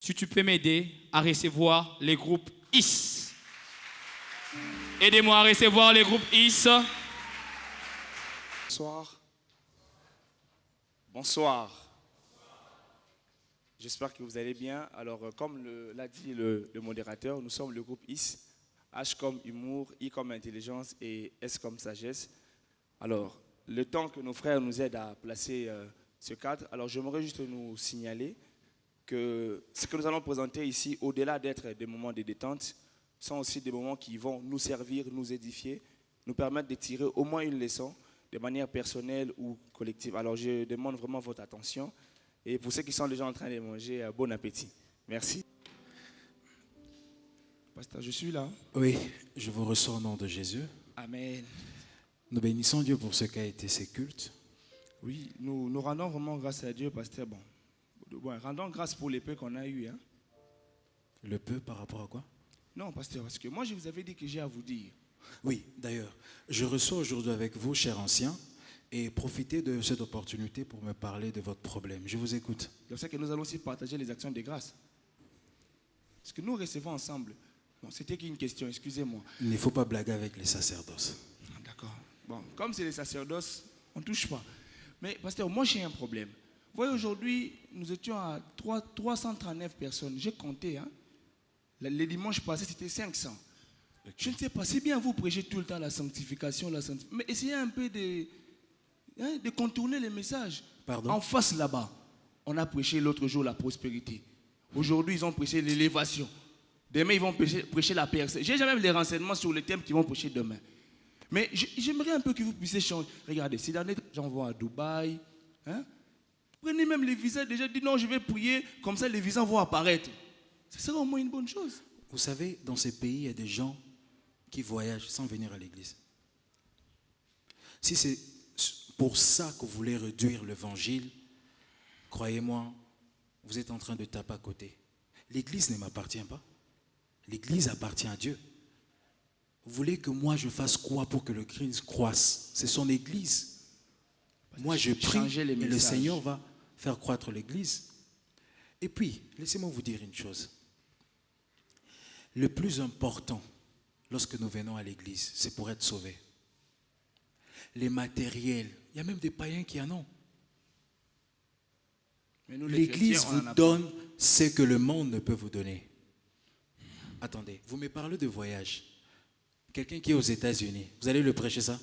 si tu peux m'aider à recevoir les groupes IS. Aidez-moi à recevoir les groupes IS. Bonsoir. Bonsoir. J'espère que vous allez bien. Alors, comme l'a dit le modérateur, nous sommes le groupe IS. H comme humour, I comme intelligence et S comme sagesse. Alors, le temps que nos frères nous aident à placer ce cadre, alors j'aimerais juste nous signaler que ce que nous allons présenter ici, au-delà d'être des moments de détente, sont aussi des moments qui vont nous servir, nous édifier, nous permettre de tirer au moins une leçon de manière personnelle ou collective. Alors, je demande vraiment votre attention. Et pour ceux qui sont déjà en train de manger, bon appétit. Merci. Pasteur, je suis là. Oui, je vous reçois au nom de Jésus. Amen. Nous bénissons Dieu pour ce qu'a été ces cultes. Oui, nous rendons vraiment grâce à Dieu, pasteur. Bon, rendons grâce pour les peu qu'on a eu. Hein? Le peu par rapport à quoi? Non, pasteur, parce que moi, je vous avais dit que j'ai à vous dire. Oui, d'ailleurs, je reçois aujourd'hui avec vous, chers anciens, et profitez de cette opportunité pour me parler de votre problème. Je vous écoute. C'est pour ça que nous allons aussi partager les actions de grâce. Parce que nous recevons ensemble. Bon, c'était qu'une question, excusez-moi. Il ne faut pas blaguer avec les sacerdoces. D'accord. Bon, comme c'est les sacerdoces, on ne touche pas. Mais, pasteur, moi j'ai un problème. Vous voyez, aujourd'hui, nous étions à 339 personnes. J'ai compté, hein. Les dimanches passés, c'était 500. Okay. Je ne sais pas, c'est bien vous prêchez tout le temps la sanctification, mais essayez un peu de contourner les messages. Pardon? En face là-bas, on a prêché l'autre jour la prospérité. Aujourd'hui, ils ont prêché l'élévation. Demain, ils vont prêcher la percée. J'ai jamais les renseignements sur les thèmes qu'ils vont prêcher demain. Mais j'aimerais un peu que vous puissiez changer. Regardez, ces derniers gens vont à Dubaï. Hein? Prenez même les visas. Déjà, dites non, je vais prier. Comme ça, les visas vont apparaître. Ce sera au moins une bonne chose. Vous savez, dans ces pays, il y a des gens qui voyagent sans venir à l'église. Si c'est pour ça que vous voulez réduire l'évangile, croyez-moi, vous êtes en train de taper à côté. L'église ne m'appartient pas. L'église appartient à Dieu. Vous voulez que moi je fasse quoi pour que le Christ croisse? C'est son église. Moi je prie et le Seigneur va faire croître l'église. Et puis, laissez-moi vous dire une chose. Le plus important lorsque nous venons à l'église, c'est pour être sauvés. Les matériels, il y a même des païens qui en ont. L'église vous donne ce que le monde ne peut vous donner. Attendez, vous me parlez de voyage. Quelqu'un qui est aux États-Unis, vous allez le prêcher ça?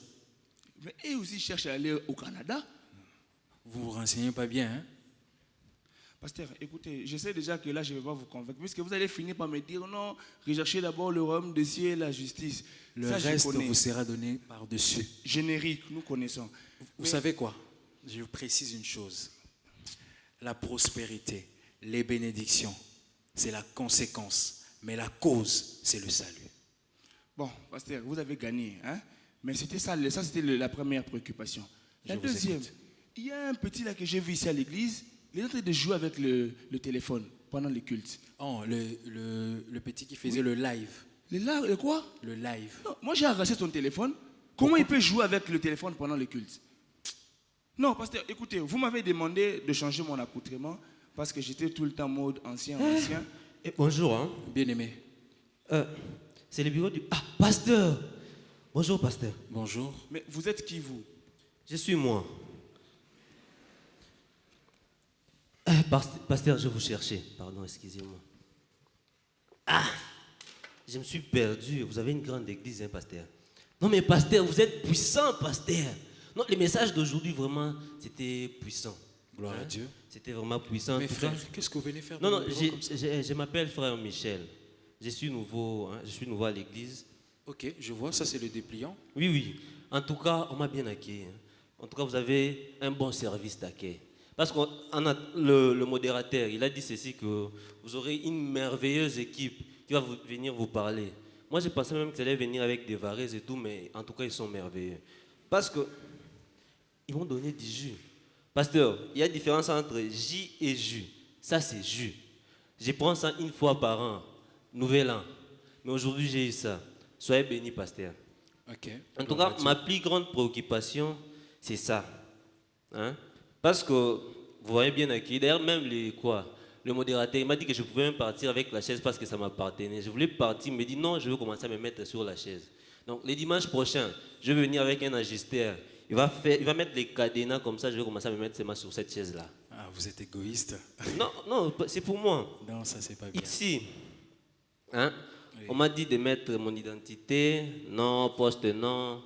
Mais eux aussi cherchent à aller au Canada. Vous ne vous renseignez pas bien, hein? Pasteur, écoutez, je sais déjà que là, je ne vais pas vous convaincre, puisque vous allez finir par me dire non, recherchez d'abord le royaume des cieux et la justice. Le reste vous sera donné par-dessus. Générique, nous connaissons. Vous savez quoi? Je vous précise une chose. La prospérité, les bénédictions, c'est la conséquence. Mais la cause, c'est le salut. Bon, pasteur, vous avez gagné, hein? Mais c'était ça c'était la première préoccupation. La deuxième, il y a un petit là que j'ai vu ici à l'église, il est en train de jouer avec le téléphone pendant les cultes. Oh, le petit qui faisait le live. Le quoi? Le live. Non, moi j'ai arraché son téléphone. Comment il peut jouer avec le téléphone pendant les cultes? Non, pasteur, écoutez, vous m'avez demandé de changer mon accoutrement parce que j'étais tout le temps mode ancien. Et bonjour, hein. Bien-aimé. C'est le bureau du... Ah, pasteur. Bonjour, pasteur. Bonjour. Mais vous êtes qui, vous? Je suis moi. Pasteur, je vous cherchais. Pardon, excusez-moi. Ah, je me suis perdu. Vous avez une grande église, hein, pasteur? Non, mais pasteur, vous êtes puissant, pasteur. Non, les messages d'aujourd'hui, vraiment, c'était puissant. Gloire à Dieu. C'était vraiment puissant. Mais frère, qu'est-ce que vous venez faire? Non, je m'appelle frère Michel. Je suis nouveau à l'église. Ok, je vois, ça c'est le dépliant. Oui, oui. En tout cas, on m'a bien accueilli. En tout cas, vous avez un bon service d'accueil. Parce que le modérateur, il a dit ceci, que vous aurez une merveilleuse équipe qui va venir vous parler. Moi, je pensais même qu'ils allaient venir avec des varaises et tout, mais en tout cas, ils sont merveilleux. Parce que ils vont donner du jus. Pasteur, il y a une différence entre J et jus. Ça, c'est jus. Je prends ça une fois par an, nouvel an. Mais aujourd'hui, j'ai eu ça. Soyez bénis, pasteur. Okay. En tout cas, ma plus grande préoccupation, c'est ça. Hein? Parce que vous voyez bien accueilli. D'ailleurs, même le modérateur, il m'a dit que je pouvais même partir avec la chaise parce que ça m'appartenait. Je voulais partir, il me dit non, je veux commencer à me mettre sur la chaise. Donc, les dimanches prochains, je vais venir avec un ajusteur. Il va mettre les cadenas comme ça, je vais commencer à me mettre ses mains sur cette chaise-là. Ah, vous êtes égoïste. Non, non, c'est pour moi. Non, ça, c'est pas bien. Ici, hein, Oui. on m'a dit de mettre mon identité, nom, poste, nom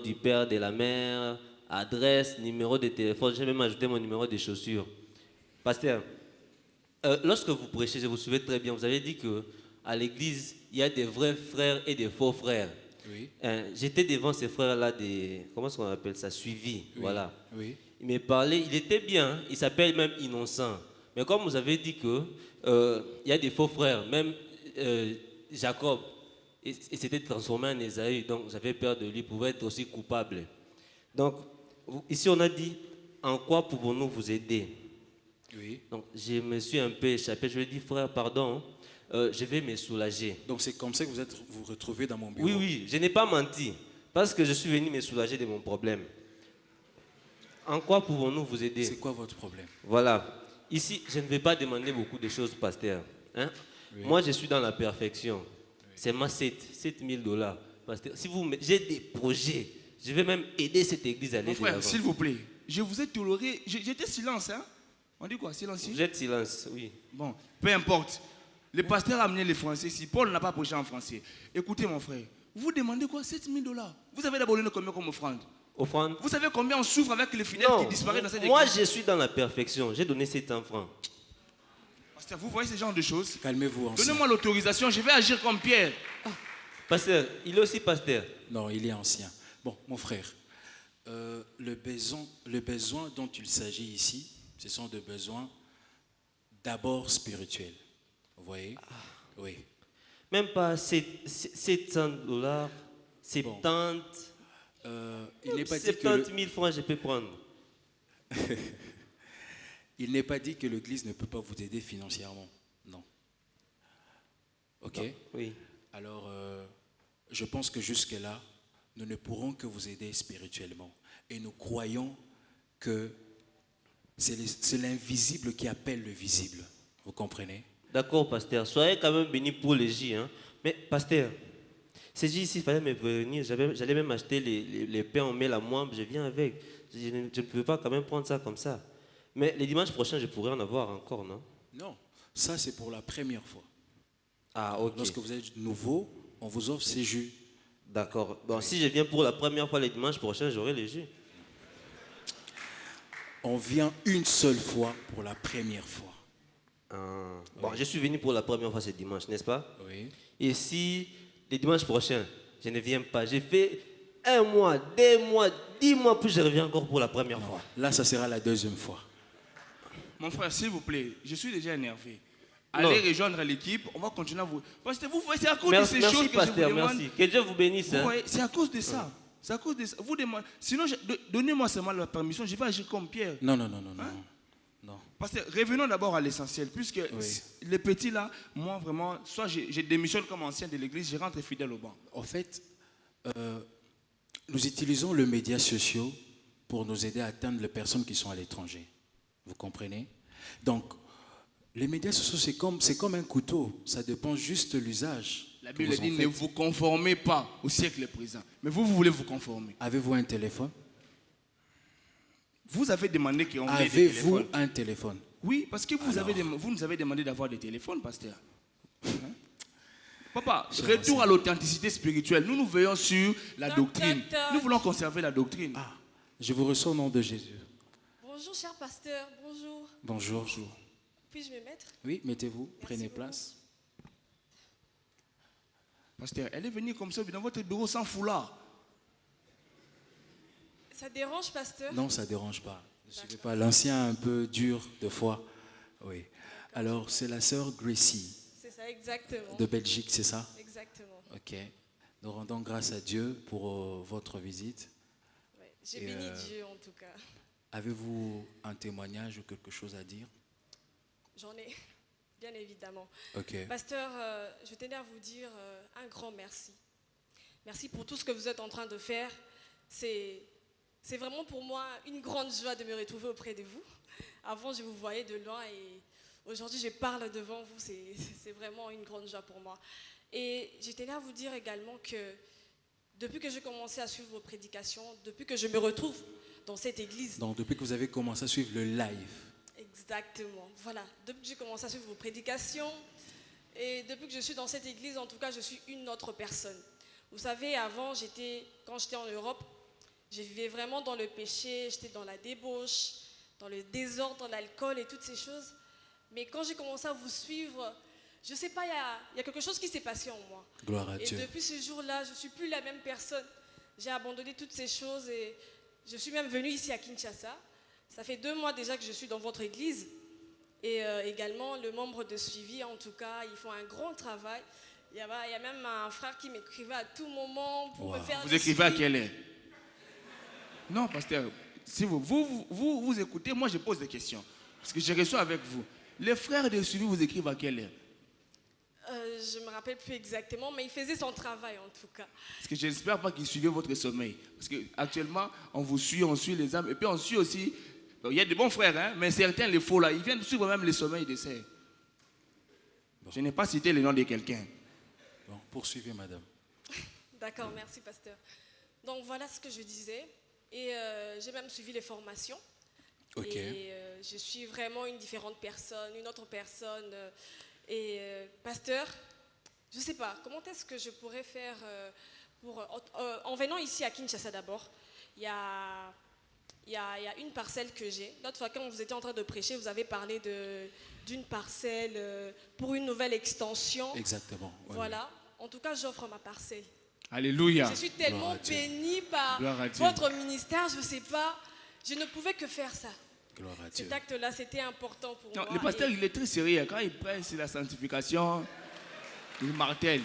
du père, de la mère, adresse, numéro de téléphone. J'ai même ajouté mon numéro de chaussures. Pasteur, lorsque vous prêchez, je vous souviens très bien, vous avez dit qu'à l'église, il y a des vrais frères et des faux frères. Oui. J'étais devant ces frères-là, comment est-ce qu'on appelle ça, suivis, Oui. voilà. Oui. Il me parlait, il était bien, hein, il s'appelle même Innocent. Mais comme vous avez dit que il y a des faux frères, même Jacob, il s'était transformé en Ésaü, donc j'avais peur de lui, il pouvait être aussi coupable. Donc, ici on a dit, en quoi pouvons-nous vous aider? Oui. Donc, je me suis un peu échappé, je lui ai dit, frère, pardon, je vais me soulager. Donc c'est comme ça que vous retrouvez dans mon bureau. Oui, oui, je n'ai pas menti, parce que je suis venu me soulager de mon problème. En quoi pouvons-nous vous aider? C'est quoi votre problème? Voilà. Ici, je ne vais pas demander beaucoup de choses, pasteur. Hein? Oui. Moi, je suis dans la perfection. Oui. C'est ma 7 000 $. Pasteur, si j'ai des projets, je vais même aider cette église à aller Mon de frère, l'avant. s'il vous plaît, je vous ai toléré. J'étais silence, hein? On dit quoi, silence? Vous êtes silence, oui. Bon, peu importe. Le pasteur a amené les Français ici. Paul n'a pas prêché en français. Écoutez, mon frère, vous demandez quoi? 7 000 $. Vous avez d'abord donné combien comme offrande? Offrande? Vous savez combien on souffre avec les fidèles Non, qui disparaissent dans cette moi église? je suis dans la perfection. J'ai donné 700 francs. Pasteur, vous voyez ce genre de choses? Calmez-vous, ancien. Donnez-moi l'autorisation, je vais agir comme Pierre. Pasteur, il est aussi pasteur. Non, il est ancien. Bon, mon frère, le besoin dont il s'agit ici, ce sont des besoins d'abord spirituels. Vous voyez? Oui. Même pas 700 $, 70, Il n'est pas dit que 70 000 francs, je peux prendre. il n'est pas dit que l'Église ne peut pas vous aider financièrement. Non. Ok? Non, oui. Alors, je pense que jusque-là, nous ne pourrons que vous aider spirituellement. Et nous croyons que c'est l'invisible qui appelle le visible. Vous comprenez? D'accord, pasteur. Soyez quand même béni pour les J. Hein. Mais, pasteur, ces J ici, il fallait me prévenir. J'allais même acheter les pains, on met la moimbe, je viens avec. Je ne pouvais pas quand même prendre ça comme ça. Mais les dimanches prochains, je pourrais en avoir encore, non? Non. Ça, c'est pour la première fois. Ah, ok. Lorsque vous êtes nouveau, on vous offre ces jus. D'accord. Bon, si je viens pour la première fois les dimanches prochains, j'aurai les jus. On vient une seule fois pour la première fois. Ah. Bon, je suis venu pour la première fois ce dimanche, n'est-ce pas? Oui. Et si les dimanches prochains, je ne viens pas, j'ai fait 1 mois, 2 mois, 10 mois, puis je reviens encore pour la première fois. Là, ça sera la deuxième fois. Mon frère, s'il vous plaît, je suis déjà énervé. Non. Allez rejoindre l'équipe, on va continuer à vous. Parce que vous voyez, c'est à cause Merci, de ces choses que pasteur, je vous demande. merci. Que Dieu vous bénisse. Vous Hein. voyez, c'est à cause de ça. C'est à cause de ça. Vous demandez. Sinon, donnez-moi seulement la permission, je vais agir comme Pierre. Non, non, non, non, non. Hein? Non. Parce que revenons d'abord à l'essentiel, puisque les petits là, moi vraiment, soit je démissionne comme ancien de l'église, je rentre fidèle au banc. En fait, nous utilisons les médias sociaux pour nous aider à atteindre les personnes qui sont à l'étranger. Vous comprenez? Donc, les médias sociaux, c'est comme un couteau. Ça dépend juste de l'usage. La que Bible vous en dit ne faites. vous conformez pas au siècle présent. Mais vous voulez vous conformer. Avez-vous un téléphone? Vous avez demandé qu'on ait des Avez-vous téléphones. un téléphone? Oui, parce que vous nous avez demandé d'avoir des téléphones, pasteur. Hein? Papa, retour à l'authenticité spirituelle. Nous veillons sur la doctrine. Nous voulons conserver la doctrine. Ah, je vous reçois au nom de Jésus. Bonjour, cher pasteur. Bonjour. Bonjour. Puis-je me mettre? Oui, mettez-vous, prenez beaucoup. place. Pasteur, elle est venue comme ça dans votre bureau sans foulard. Ça dérange, pasteur? Non, ça ne dérange pas. Ne suivez pas l'ancien un peu dur de foi. Oui. Alors, c'est la sœur Gracie C'est ça, exactement. de Belgique, c'est ça? Exactement. Ok. Nous rendons grâce à Dieu pour votre visite. Ouais. J'ai Et, béni Dieu, en tout cas. Avez-vous un témoignage ou quelque chose à dire? J'en ai, bien évidemment. Ok. Pasteur, je tenais à vous dire un grand merci. Merci pour tout ce que vous êtes en train de faire. C'est vraiment pour moi une grande joie de me retrouver auprès de vous. Avant, je vous voyais de loin et aujourd'hui je parle devant vous, c'est vraiment une grande joie pour moi. Et j'étais là à vous dire également que depuis que j'ai commencé à suivre vos prédications, depuis que je me retrouve dans cette église, Donc, depuis que vous avez commencé à suivre le live, exactement, voilà, depuis que j'ai commencé à suivre vos prédications et depuis que je suis dans cette église, en tout cas, je suis une autre personne. Vous savez, avant, quand j'étais en Europe, je vivais vraiment dans le péché, j'étais dans la débauche, dans le désordre, dans l'alcool et toutes ces choses. Mais quand j'ai commencé à vous suivre, je ne sais pas, il y a quelque chose qui s'est passé en moi. gloire à Et Dieu. depuis ce jour-là, je ne suis plus la même personne. J'ai abandonné toutes ces choses et je suis même venue ici à Kinshasa. Ça fait 2 mois déjà que je suis dans votre église. Et également, le membre de suivi, en tout cas, ils font un grand travail. Il y a même un frère qui m'écrivait à tout moment pour me faire Vous des écrivez à suivis. quelle heure? Non, pasteur, si vous écoutez, moi je pose des questions. Parce que je reçois avec vous. Les frères de suivi vous écrivent à quelle heure? Je ne me rappelle plus exactement, mais il faisait son travail en tout cas. Parce que j'espère pas qu'ils suivaient votre sommeil. Parce qu'actuellement, on vous suit, on suit les âmes. Et puis on suit aussi. Il y a des bons frères, hein, mais certains, les faux là, ils viennent suivre même les sommeils des sœurs. Je n'ai pas cité le nom de quelqu'un. Bon, poursuivez, madame. D'accord, merci pasteur. Donc voilà ce que je disais. Et j'ai même suivi les formations. Ok. Et je suis vraiment une différente personne, une autre personne. Pasteur, je ne sais pas, comment est-ce que je pourrais faire en venant ici à Kinshasa d'abord, il y a une parcelle que j'ai. L'autre fois, quand vous étiez en train de prêcher, vous avez parlé d'une parcelle pour une nouvelle extension. Exactement. Ouais, Voilà. En tout cas, j'offre ma parcelle. Alléluia. Je suis tellement Gloire à Dieu. bénie par Gloire à Dieu. votre ministère, je ne sais pas. Je ne pouvais que faire ça. Gloire à Dieu. Cet acte-là, c'était important pour Non, moi. le pasteur, et- il est très sérieux. Quand il prêche sur la sanctification, il martèle.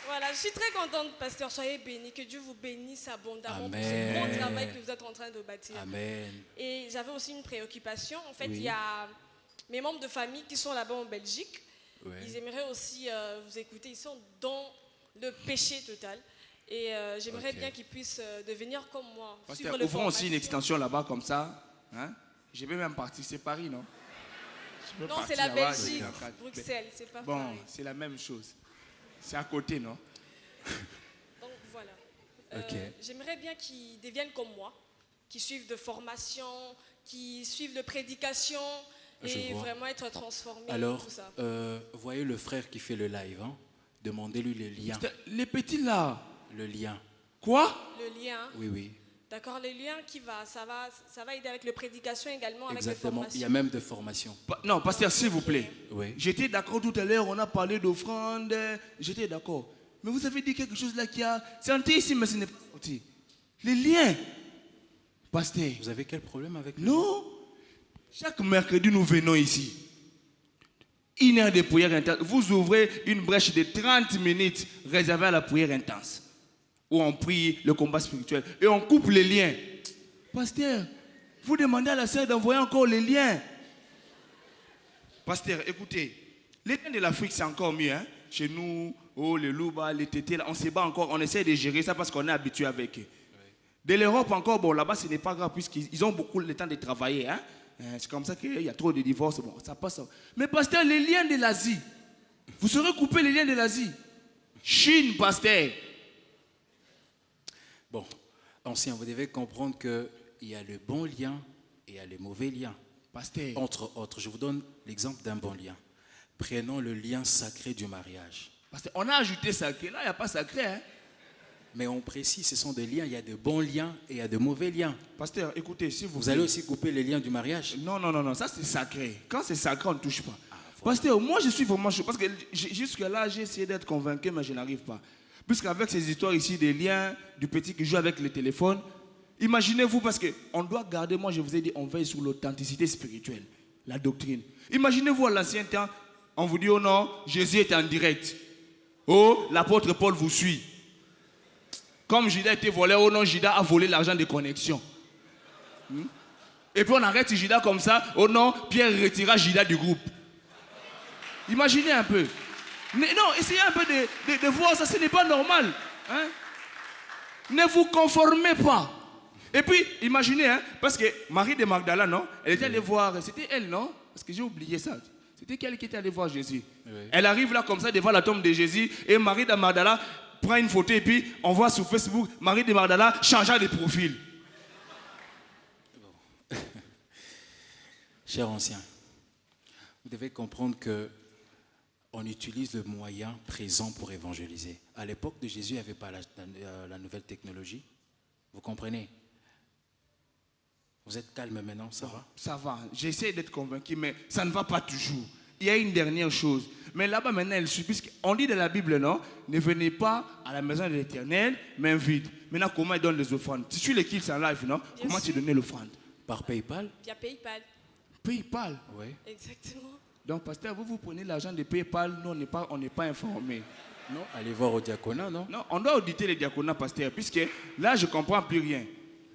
Voilà, je suis très contente, pasteur. Soyez bénis. Que Dieu vous bénisse abondamment pour ce Amen. grand travail que vous êtes en train de bâtir. Amen. Et j'avais aussi une préoccupation. En fait, Oui. il y a mes membres de famille qui sont là-bas en Belgique. Ouais. Ils aimeraient aussi vous écouter. Ils sont dans le péché total. Et j'aimerais Ok. bien qu'ils puissent devenir comme moi. Pasteur, suivre les ouvrons aussi une formations. extension là-bas comme ça. Hein? Je vais même partir. C'est Paris, non? Je peux Non, partir c'est la là-bas, Belgique, d'accord. Bruxelles, c'est pas Bon, pareil. c'est la même chose. C'est à côté, non? Donc voilà. Ok. J'aimerais bien qu'ils deviennent comme moi, qui suivent de formation, qui suivent de prédication Je et vois. vraiment être transformés. Alors, tout ça. voyez le frère qui fait le live. Hein? Demandez-lui le lien. Les petits là. Le lien. Quoi? Le lien, Oui, oui. d'accord, le lien ça va aider avec les prédications également, avec les Exactement. formations. Il y a même de formation. Non, pasteur, s'il vous plaît. Oui. J'étais d'accord tout à l'heure, on a parlé d'offrande. J'étais d'accord. Mais vous avez dit quelque chose là qui a. C'est entré ici, mais ce n'est pas sorti. Les liens. Pasteur. Vous avez quel problème avec le Non. Chaque mercredi, nous venons ici. 1 heure de prière intense. Vous ouvrez une brèche de 30 minutes réservée à la prière intense. Où on prie le combat spirituel. Et on coupe les liens. Pasteur, vous demandez à la sœur d'envoyer encore les liens. Pasteur, écoutez. Les liens de l'Afrique, c'est encore mieux. Hein? Chez nous, oh, les Louba, les Tétés, là, on se bat encore. On essaie de gérer ça parce qu'on est habitué avec eux. De l'Europe encore, bon, là-bas, ce n'est pas grave puisqu'ils ont beaucoup le temps de travailler. Hein? C'est comme ça qu'il y a trop de divorces. Bon, ça passe. Mais pasteur, les liens de l'Asie, vous saurez couper les liens de l'Asie. Chine, pasteur. Bon, ancien, vous devez comprendre qu'il y a le bon lien et il y a le mauvais lien. Pasteur. Entre autres, je vous donne l'exemple d'un bon lien. Prenons le lien sacré du mariage. Pasteur, on a ajouté sacré. Là, il n'y a pas sacré. Hein? Mais on précise, ce sont des liens. Il y a de bons liens et il y a de mauvais liens. Pasteur, écoutez, si vous Vous allez aussi couper les liens du mariage. Non, non, non, non, ça c'est sacré. Quand c'est sacré, on ne touche pas. Pasteur, moi je suis vraiment chaud. Parce que jusque-là, j'ai essayé d'être convaincu, mais je n'arrive pas. Puisqu'avec ces histoires ici, des liens, du petit qui joue avec le téléphone, imaginez-vous, parce qu'on doit garder, moi je vous ai dit, on veille sur l'authenticité spirituelle, la doctrine. Imaginez-vous à l'ancien temps, on vous dit, oh non, Jésus est en direct. Oh, l'apôtre Paul vous suit. Comme Judas a été volé, oh non, Judas a volé l'argent de connexion. Et puis on arrête Judas comme ça, oh non, Pierre retira Judas du groupe. Imaginez un peu. Mais non, essayez un peu de voir ça, ce n'est pas normal. Hein? Ne vous conformez pas. Et puis, imaginez, hein, parce que Marie de Magdala, non, elle était allée voir, c'était elle, non? parce que j'ai oublié ça. C'était quelqu'un qui était allé voir Jésus. Oui. Elle arrive là comme ça devant la tombe de Jésus et Marie de Magdala prend une photo et puis on voit sur Facebook Marie de Magdala changea de profil. Chers anciens, vous devez comprendre que on utilise le moyen présent pour évangéliser. À l'époque de Jésus, il n'y avait pas la nouvelle technologie. Vous comprenez? Vous êtes calme maintenant, ça va? Ça va, j'essaie d'être convaincu, mais ça ne va pas toujours. Il y a une dernière chose. Mais là-bas, maintenant, elle suit, puisqu'on dit dans la Bible, non? Ne venez pas à la maison de l'Éternel, main vide. Maintenant, comment il donne les offrandes? Tu suis les kills en live, non? Comment tu donnes l'offrande? Par PayPal? Via PayPal. PayPal. Oui. Exactement. Donc, pasteur, vous prenez l'argent de PayPal, nous, on n'est pas informés. Non, allez voir au diaconat, non? Non, on doit auditer les diaconats, pasteur, puisque là, je ne comprends plus rien.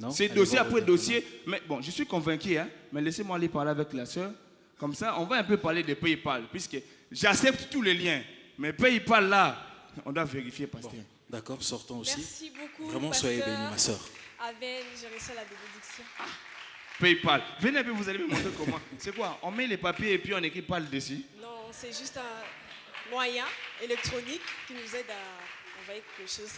Non, C'est allez dossier voir au après diaconat. dossier. Mais bon, je suis convaincu, hein, mais laissez-moi aller parler avec la sœur. Comme ça, on va un peu parler de PayPal, puisque j'accepte tous les liens. Mais PayPal, là, on doit vérifier, pasteur. Bon, d'accord, sortons aussi. Merci beaucoup. Vraiment, pasteur. soyez bénis, ma soeur. Amen, je reçois la bénédiction. PayPal. Venez un peu, vous allez me montrer comment. C'est quoi? On met les papiers et puis on écrit PAL dessus. Non, c'est juste un moyen électronique qui nous aide à envoyer quelque chose.